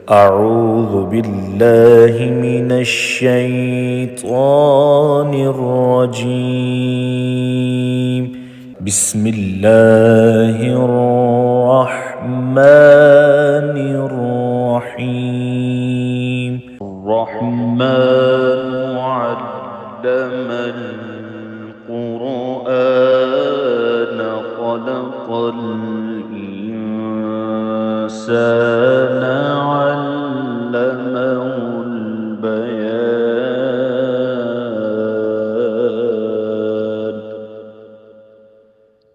أعوذ بالله من الشيطان الرجيم. بسم الله الرحمن الرحيم. الرحمن علم القرآن خلق الإنسان علمه البيان.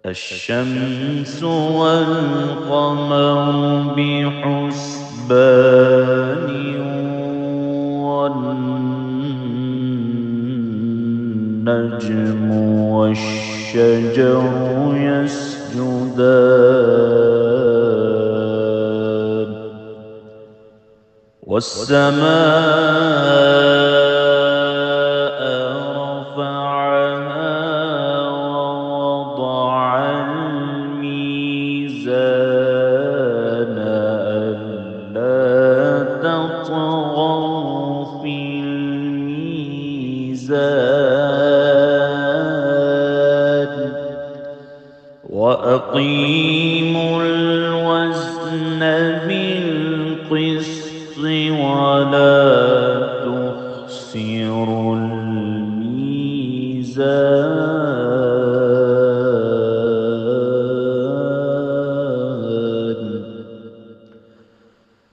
الشمس والقمر بحسبان والنجم والشجر يسجدان والسماء رفعها ووضع الميزان ألا تطغوا في الميزان وأقيموا الوزن بالقسط ولا تخسروا الميزان.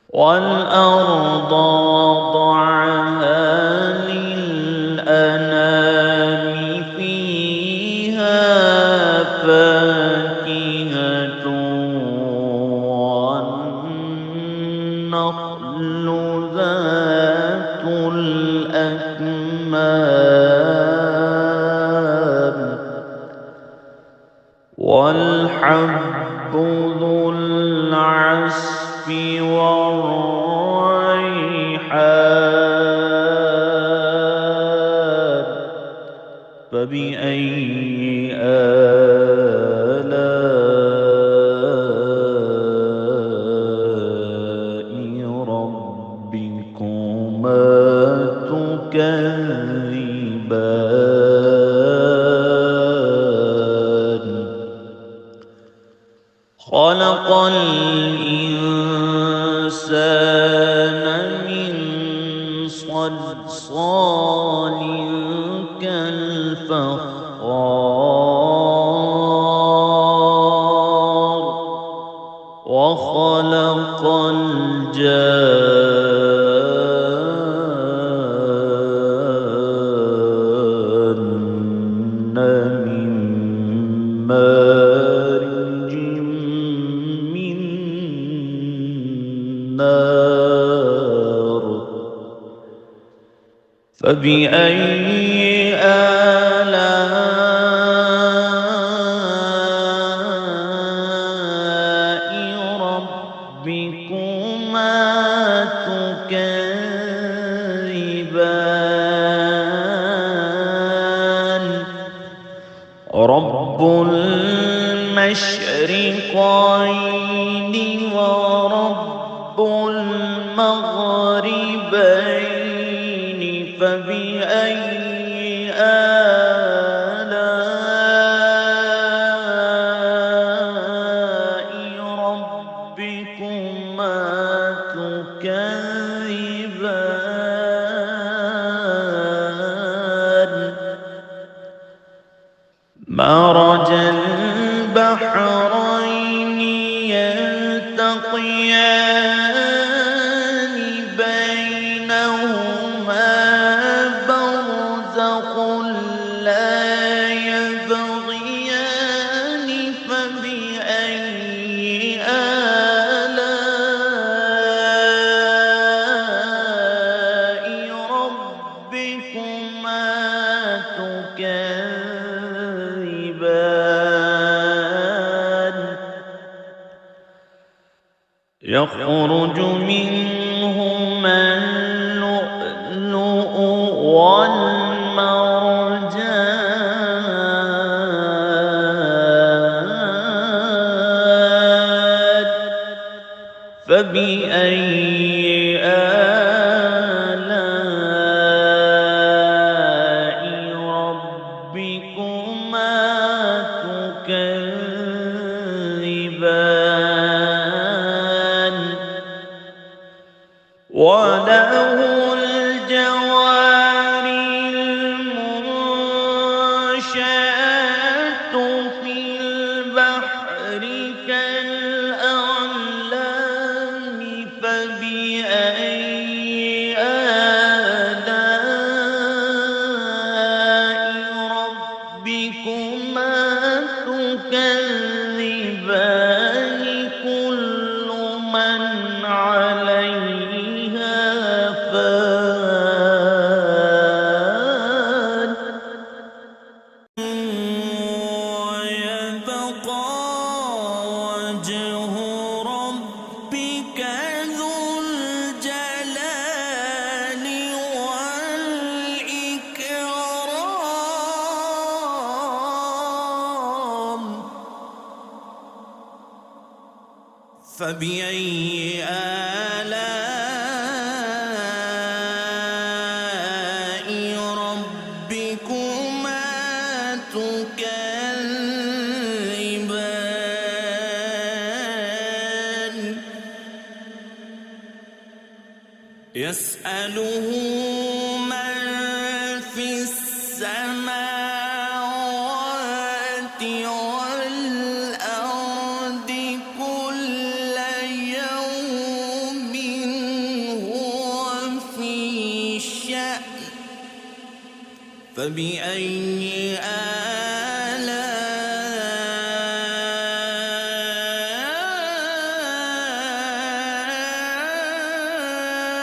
والأرض وضعها للأنام فيها فاكهة والنخل ذات الأكمام والحب ذو العصف والريحان. فبأي آلاء ربكما تكذبان. خلق الإنسان من صلصال كالفخار وخلق الجان من مارج من نار. فبأي آلاء ربكما تكذبان. رب المشرقين ورب المغربين. فبأي آلاء ربكما تكذبان. مرج البحرين يلتقيان بينهما برزخ لا يبغيان. فبأي آلاء ربكما تكذبان. يخرج منهما اللؤلؤ والمرجان. فبأي وله الجوار المنشآت في البحر كالأعلام فبأي آلاء ربكما تكذبان كل من عليها فان ويبقى وجه ربك ذو الجلال والإكرام فبأي آلاء ربكما تكذبان يسأله من في السماوات والأرض كل يوم هو في شأن فبأي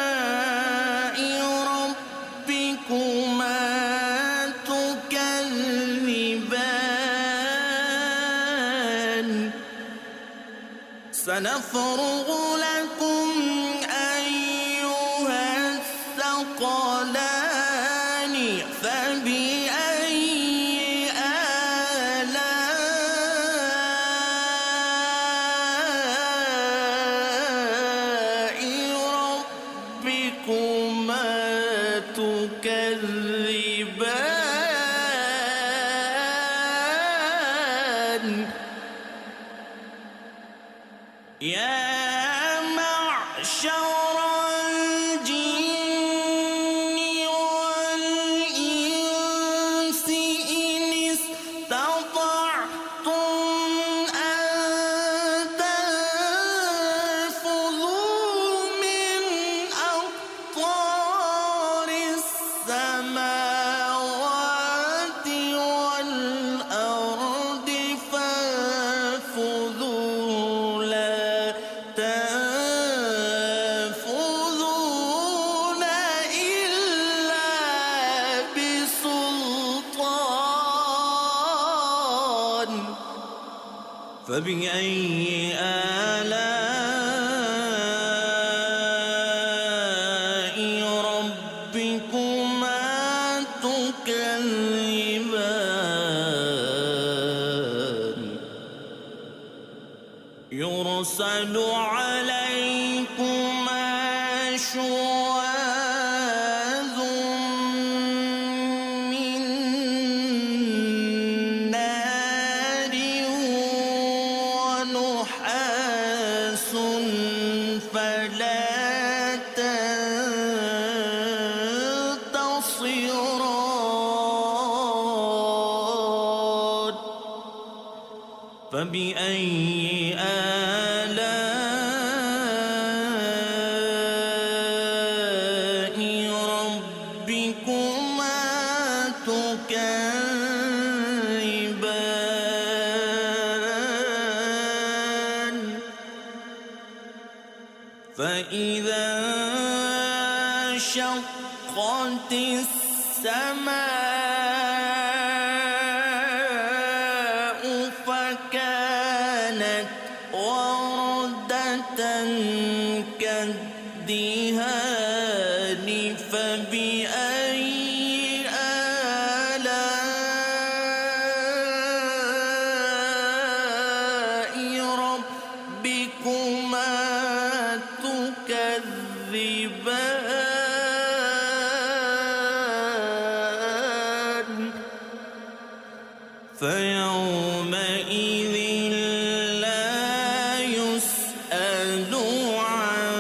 آلاء ربكما تكذبان سنفرغ لكم أيها الثقلان فبأي آلاء ربكما تكذبان يا معشر الجن والإنس إن استطعتم أن تنفذوا من أقطار السماوات والأرض فانفذوا لا تنفذون إلا بسلطان فبأي آلاء ربكما تكذبان يرسل عليكما شواظ من نار ونحاس فلا تنتصران فبأي آلاء ربكما تكذبان فإذا انشقت السماء فكانت وردة كالدهان فبأي آلاء ربكما تكذبان فيومئذ لا يسأل عن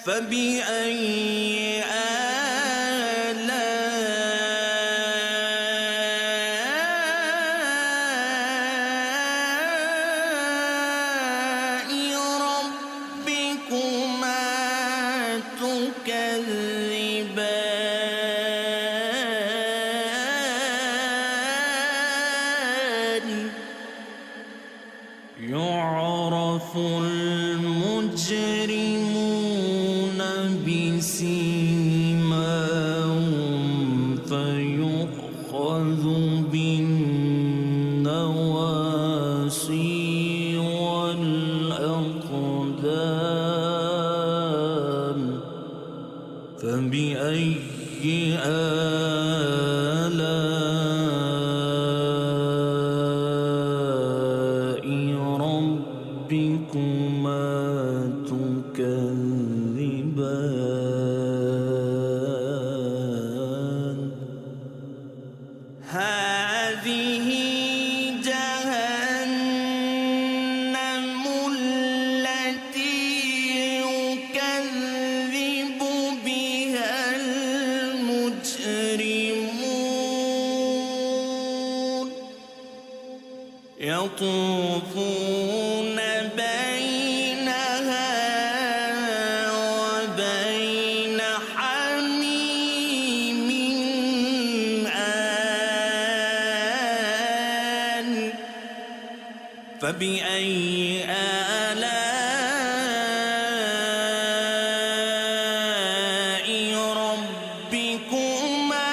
فبأي آلاء ربكما تكذبان يعرف المجرمون بسيماهم فيؤخذ بالنواصي والأقدام فبأي آلاء ربكما تكذبان هذه جهنم التي يكذب بها المجرمون يطوفون بينها وبين حميم آن فبأي آلاء ربكما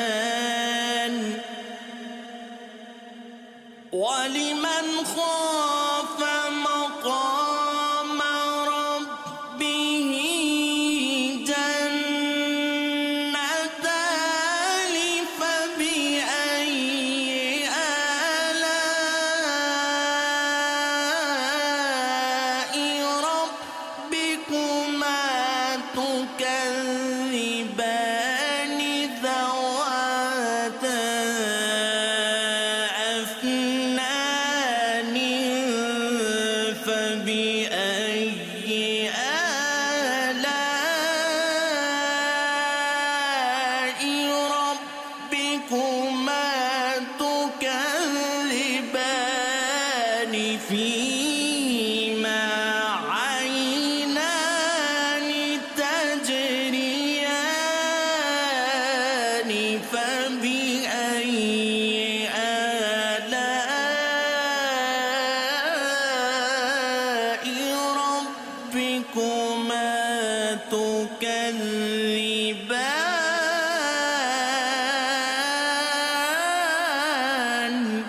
تكذبان ولمن خاف مقام ربه جنتان فبأي آلاء ربكما تكذبان ذواتا أفنان فبأي آلاء ربكما تكذبان فيهما عينان تجريان فبأي آلاء ربكما تكذبان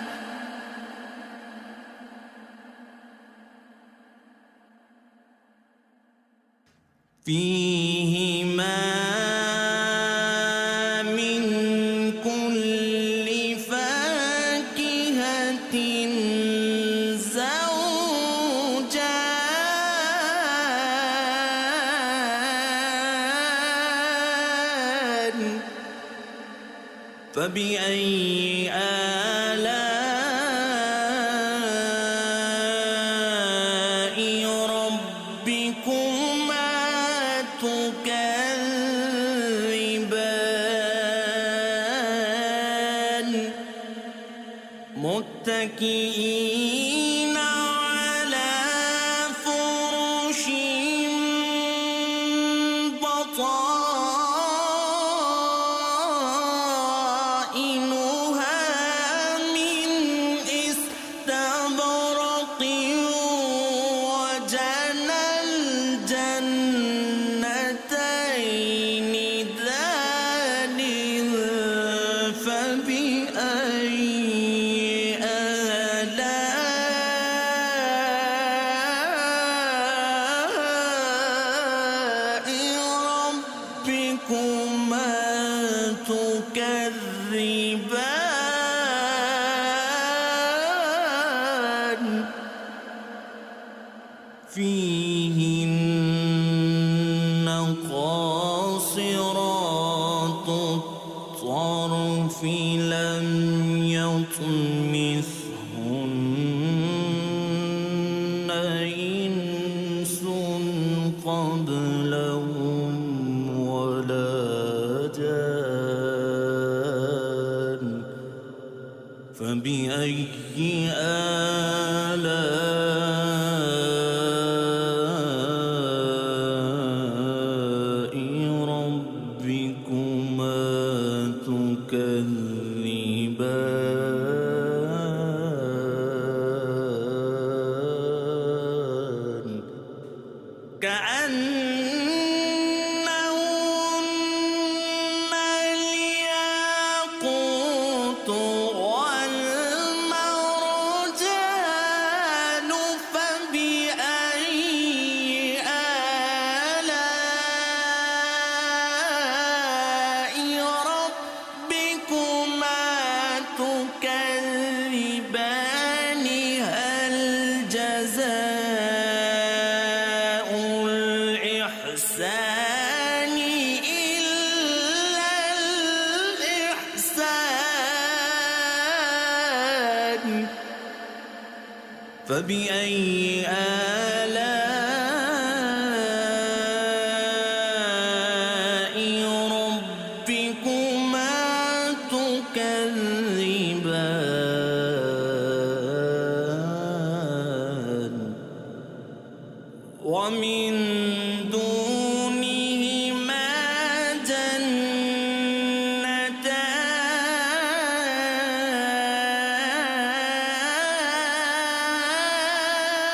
فيهما من كل فاكهة زوجان فبأي آلاء ربكما تكذبان متكئين على فرش بطائنها من استبرق وجنى الجنتين دان فبأي آلاء ربكما تكذبان فيهن قاصرات الطرف لم يطمثهن كأنهن الياقوت والمرجان فبأي آلاء ربكما تكذبان هل جزاء الإحسان إلا الإحسان فبأي آلاء ربكما تكذبان ومن دونهما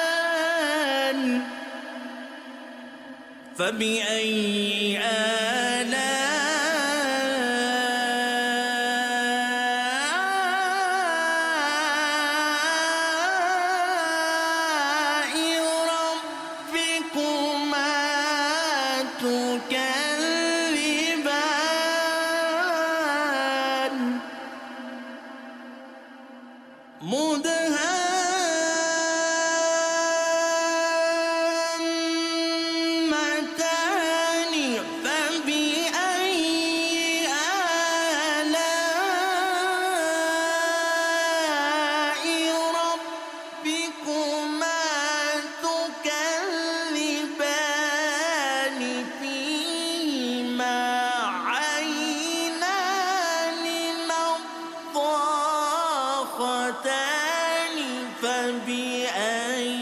جنتان فبأي آلاء ربكما تكذبان مدهامتان فبأي آلاء ربكما تكذبان فيهما عينان نضاختان فبأي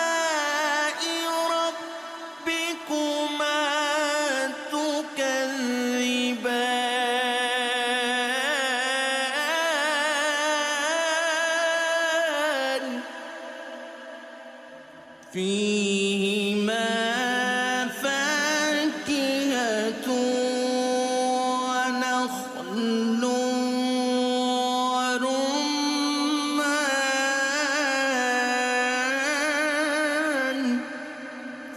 آلاء ربكما تكذبان فيهما فاكهة ونخل ورمان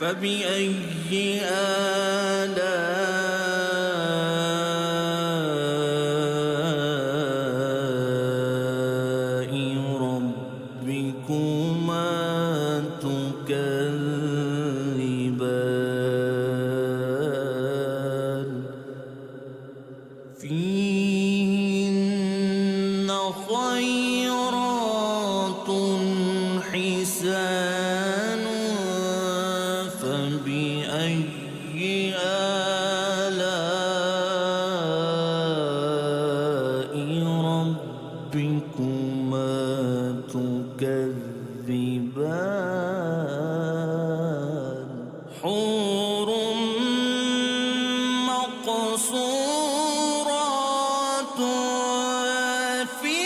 فبأي آلاء ربكما تكذبان فيهن خيرات حسان فبأي آلاء ربكما تكذبان حور مقصورات في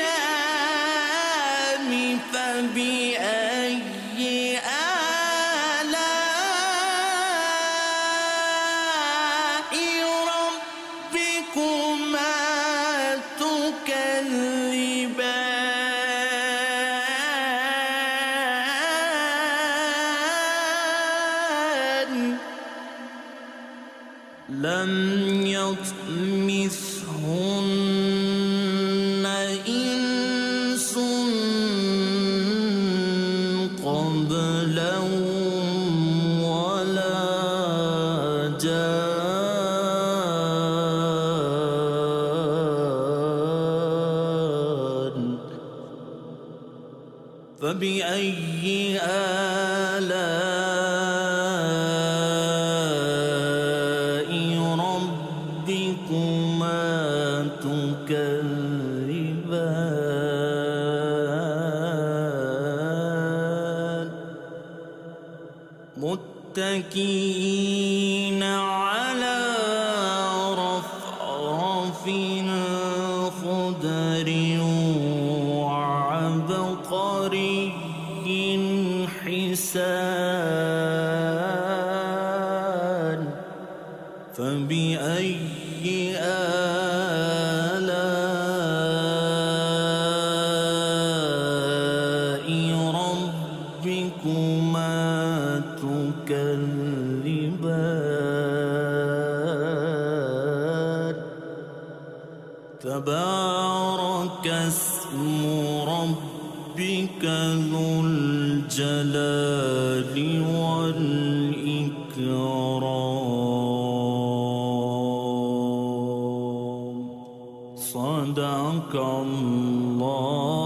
الخيام فبأي آلاء ربكما تكذبان لم يطمثهن إنس قبلهم ولا جان فبأي آلاء ربكما تكذبان متكئين على رفرف خضر وعبقر تبارك اسم ربك ذو الجلال والإكرام. صدق الله